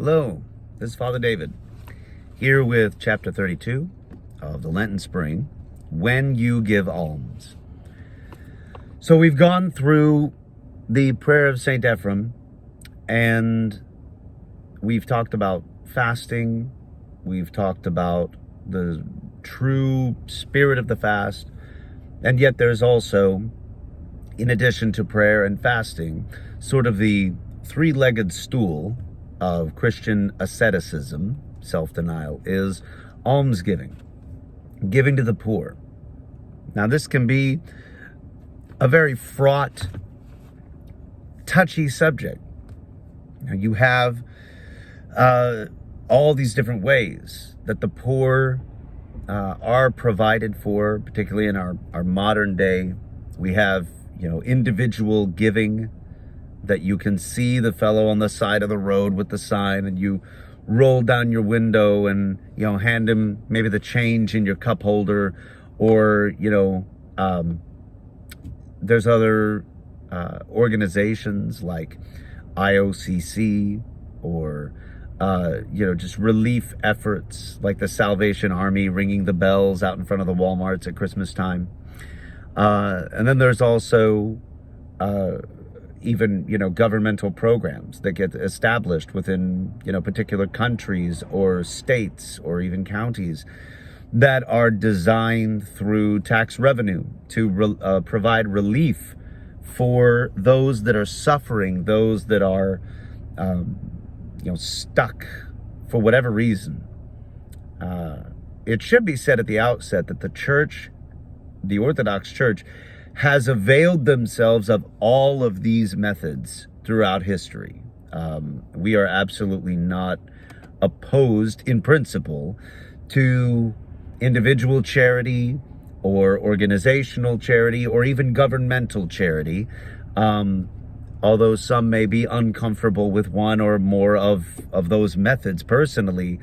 Hello, this is Father David, here with chapter 32 of the Lenten Spring, When You Give Alms. So we've gone through the prayer of St. Ephrem, and we've talked about fasting, we've talked about the true spirit of the fast, and yet there's also, in addition to prayer and fasting, sort of the three-legged stool of Christian asceticism, self-denial, is almsgiving, giving to the poor. Now, this can be a very fraught, touchy subject. Now, you have all these different ways that the poor are provided for, particularly in our modern day. We have, individual giving, that you can see the fellow on the side of the road with the sign, and you roll down your window and, hand him maybe the change in your cup holder, or, there's other organizations like IOCC, or, just relief efforts like the Salvation Army ringing the bells out in front of the Walmarts at Christmas time. And then there's also even, governmental programs that get established within, particular countries or states or even counties that are designed through tax revenue to provide relief for those that are suffering, those that are, stuck for whatever reason. It should be said at the outset that the Church, the Orthodox Church, has availed themselves of all of these methods throughout history. We are absolutely not opposed in principle to individual charity or organizational charity or even governmental charity, although some may be uncomfortable with one or more of those methods. Personally,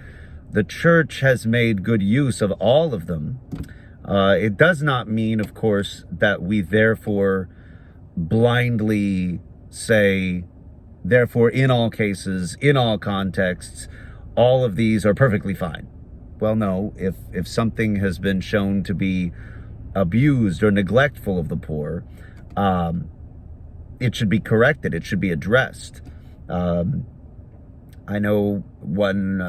the Church has made good use of all of them. It does not mean, of course, that we therefore blindly say, therefore, in all cases, in all contexts, all of these are perfectly fine. Well, no, if something has been shown to be abused or neglectful of the poor, it should be corrected. It should be addressed. I know one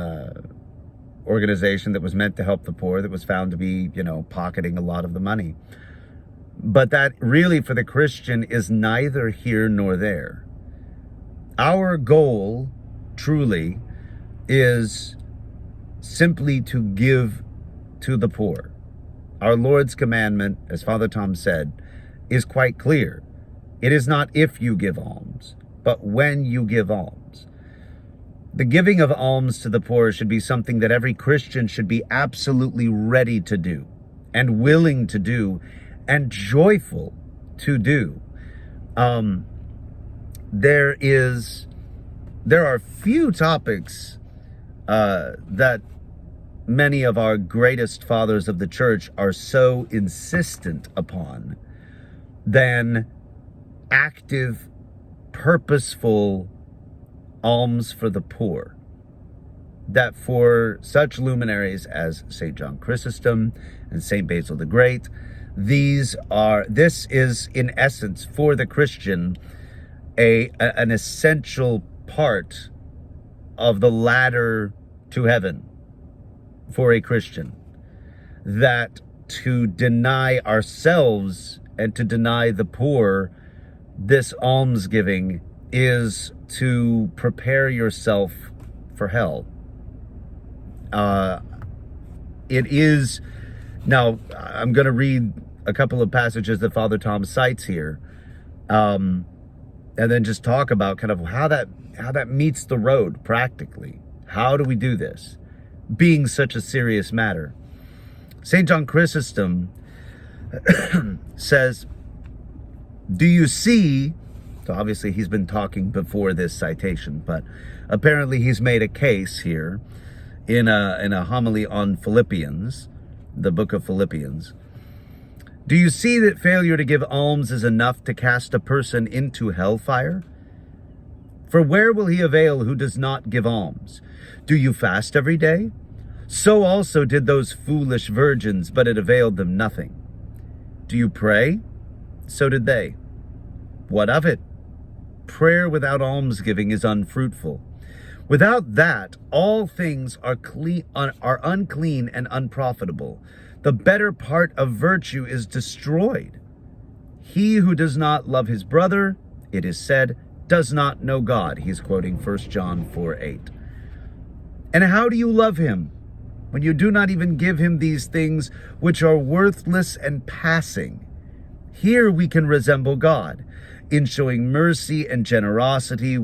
organization that was meant to help the poor that was found to be, pocketing a lot of the money. But that really, for the Christian, is neither here nor there. Our goal, truly, is simply to give to the poor. Our Lord's commandment, as Father Tom said, is quite clear. It is not if you give alms, but when you give alms. The giving of alms to the poor should be something that every Christian should be absolutely ready to do, and willing to do, and joyful to do. There are few topics that many of our greatest fathers of the Church are so insistent upon than active, purposeful alms for the poor. That for such luminaries as St. John Chrysostom and St. Basil the Great, this is in essence for the Christian an essential part of the ladder to heaven for a Christian. That to deny ourselves and to deny the poor this almsgiving is to prepare yourself for hell. It is, now I'm going to read a couple of passages that Father Tom cites here, and then just talk about kind of how that meets the road practically. How do we do this, being such a serious matter? St. John Chrysostom says, do you see, so obviously he's been talking before this citation, but apparently he's made a case here in a homily on Philippians, the book of Philippians. Do you see that failure to give alms is enough to cast a person into hellfire? For where will he avail who does not give alms? Do you fast every day? So also did those foolish virgins, but it availed them nothing. Do you pray? So did they. What of it? Prayer without almsgiving is unfruitful. Without that, all things are unclean and unprofitable. The better part of virtue is destroyed. He who does not love his brother, it is said, does not know God. He's quoting 1 John 4:8. And how do you love him when you do not even give him these things which are worthless and passing? Here we can resemble God in showing mercy and generosity,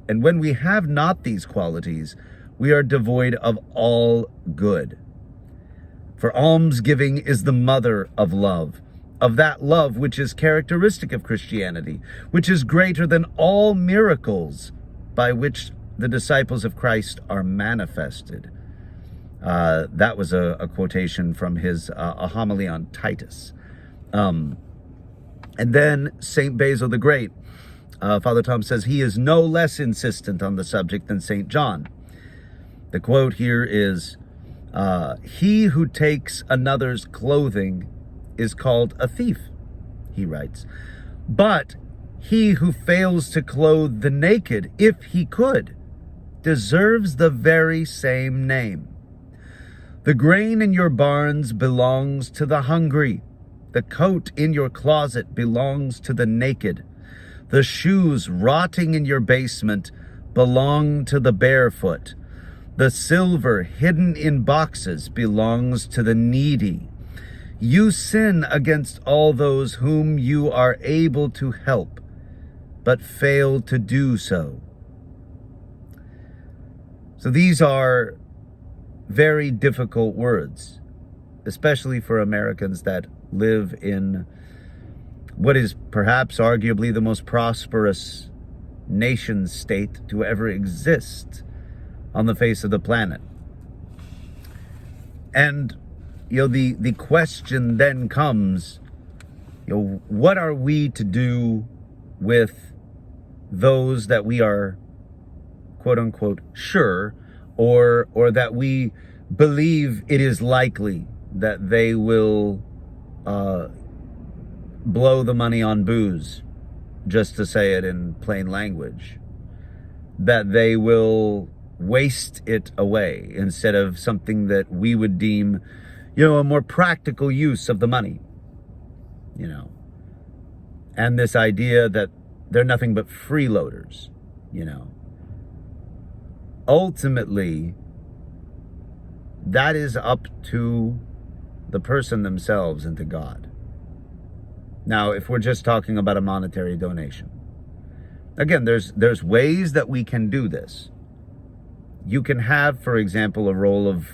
and when we have not these qualities, we are devoid of all good. For almsgiving is the mother of love, of that love which is characteristic of Christianity, which is greater than all miracles by which the disciples of Christ are manifested. That was a quotation from his a homily on Titus. And then St. Basil the Great, Father Tom says he is no less insistent on the subject than St. John. The quote here is, he who takes another's clothing is called a thief, he writes. But he who fails to clothe the naked, if he could, deserves the very same name. The grain in your barns belongs to the hungry. The coat in your closet belongs to the naked. The shoes rotting in your basement belong to the barefoot. The silver hidden in boxes belongs to the needy. You sin against all those whom you are able to help, but fail to do so. So these are very difficult words, especially for Americans that live in what is perhaps arguably the most prosperous nation state to ever exist on the face of the planet. And the question then comes, what are we to do with those that we are, quote unquote, sure, or that we believe it is likely that they will blow the money on booze, just to say it in plain language, that they will waste it away instead of something that we would deem a more practical use of the money, and this idea that they're nothing but freeloaders, Ultimately, that is up to the person themselves and to God. Now, if we're just talking about a monetary donation, again, there's ways that we can do this. You can have, for example, a roll of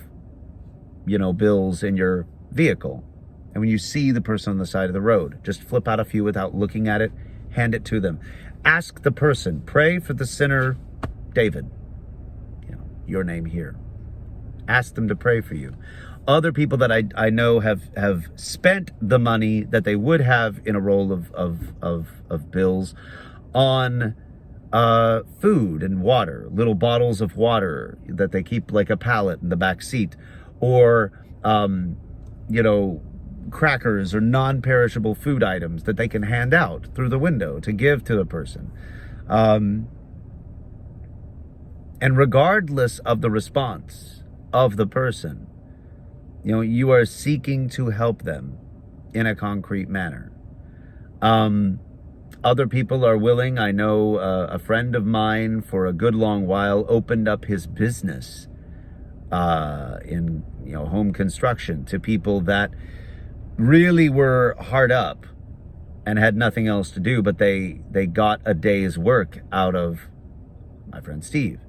bills in your vehicle. And when you see the person on the side of the road, just flip out a few without looking at it, hand it to them. Ask the person, pray for the sinner, David, your name here. Ask them to pray for you. Other people that I know have spent the money that they would have in a roll of bills on food and water, little bottles of water that they keep like a pallet in the back seat, or crackers or non-perishable food items that they can hand out through the window to give to the person. And regardless of the response of the person, you are seeking to help them in a concrete manner. Other people are willing. I know a friend of mine for a good long while opened up his business in home construction to people that really were hard up and had nothing else to do, but they got a day's work out of my friend Steve.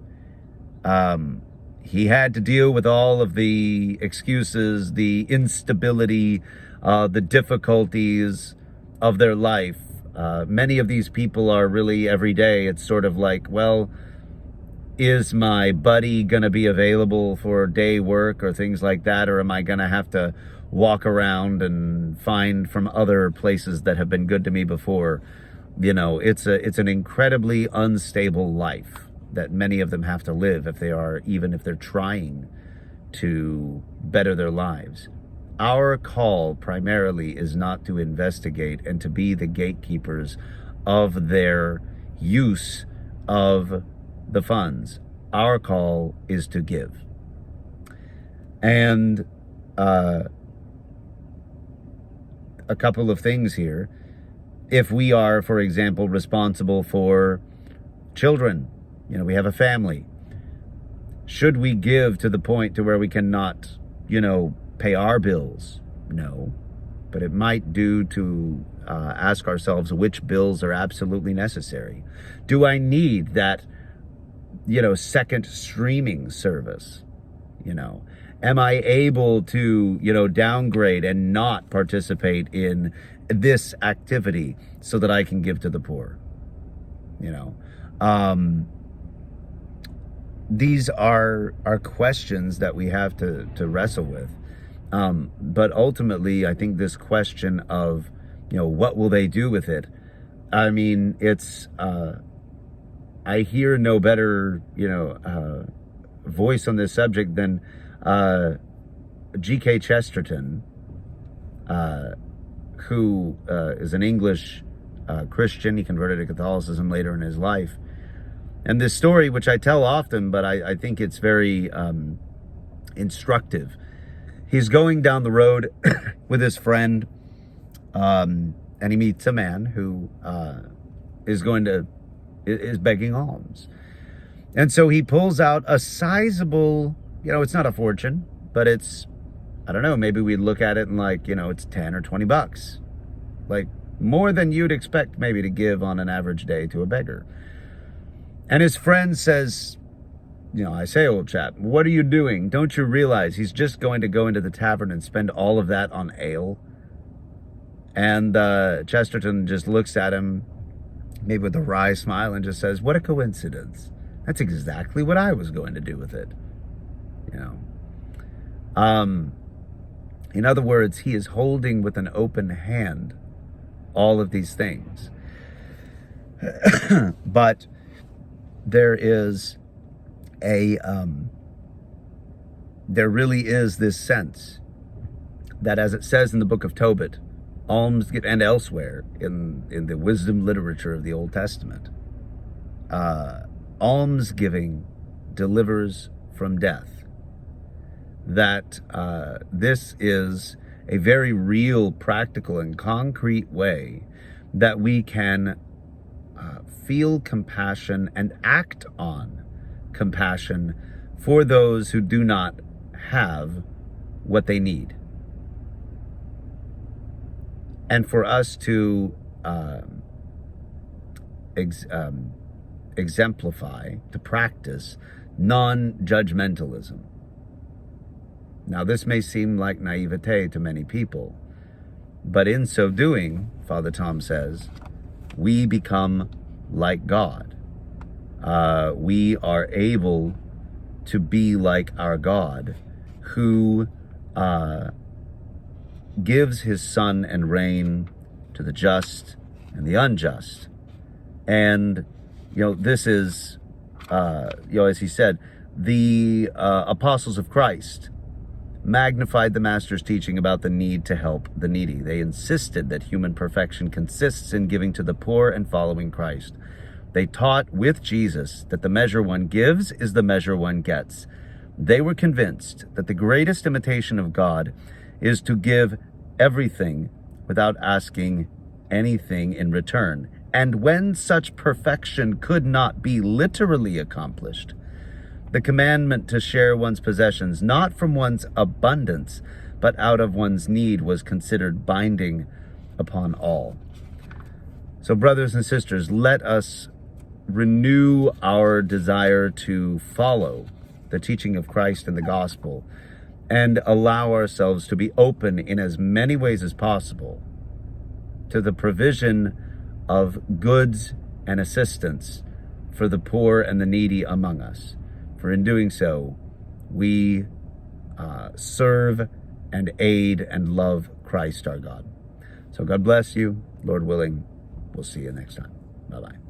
He had to deal with all of the excuses, the instability, the difficulties of their life. Many of these people are really every day. It's sort of like, well, is my buddy going to be available for day work or things like that? Or am I going to have to walk around and find from other places that have been good to me before it's an incredibly unstable life that many of them have to live even if they're trying to better their lives. Our call primarily is not to investigate and to be the gatekeepers of their use of the funds. Our call is to give. And a couple of things here. If we are, for example, responsible for children, we have a family, should we give to the point to where we cannot, pay our bills? No. But it might do to ask ourselves which bills are absolutely necessary. Do I need that, second streaming service? Am I able to, downgrade and not participate in this activity so that I can give to the poor? These are questions that we have to wrestle with. But ultimately, I think this question of, what will they do with it? I mean, it's, I hear no better, voice on this subject than G.K. Chesterton, who is an English Christian. He converted to Catholicism later in his life. And this story, which I tell often, but I think it's very instructive. He's going down the road with his friend, and he meets a man who is begging alms. And so he pulls out a sizable, it's not a fortune, but it's, I don't know, maybe we'd look at it and it's 10 or 20 bucks. Like more than you'd expect maybe to give on an average day to a beggar. And his friend says, I say, old chap, what are you doing? Don't you realize he's just going to go into the tavern and spend all of that on ale? And Chesterton just looks at him, maybe with a wry smile, and just says, what a coincidence. That's exactly what I was going to do with it. In other words, he is holding with an open hand all of these things. But there really is this sense that, as it says in the book of Tobit, alms and elsewhere in the wisdom literature of the Old Testament, almsgiving delivers from death. That this is a very real, practical, and concrete way that we can feel compassion and act on compassion for those who do not have what they need. And for us to exemplify, to practice non-judgmentalism. Now, this may seem like naivete to many people, but in so doing, Father Tom says, we become like God. We are able to be like our God, who gives his sun and rain to the just and the unjust. And, this is, as he said, the apostles of Christ magnified the Master's teaching about the need to help the needy. They insisted that human perfection consists in giving to the poor and following Christ. They taught with Jesus that the measure one gives is the measure one gets. They were convinced that the greatest imitation of God is to give everything without asking anything in return. And when such perfection could not be literally accomplished, the commandment to share one's possessions, not from one's abundance, but out of one's need, was considered binding upon all. So, brothers and sisters, let us renew our desire to follow the teaching of Christ in the gospel and allow ourselves to be open in as many ways as possible to the provision of goods and assistance for the poor and the needy among us. For in doing so, we serve and aid and love Christ our God. So God bless you, Lord willing. We'll see you next time. Bye-bye.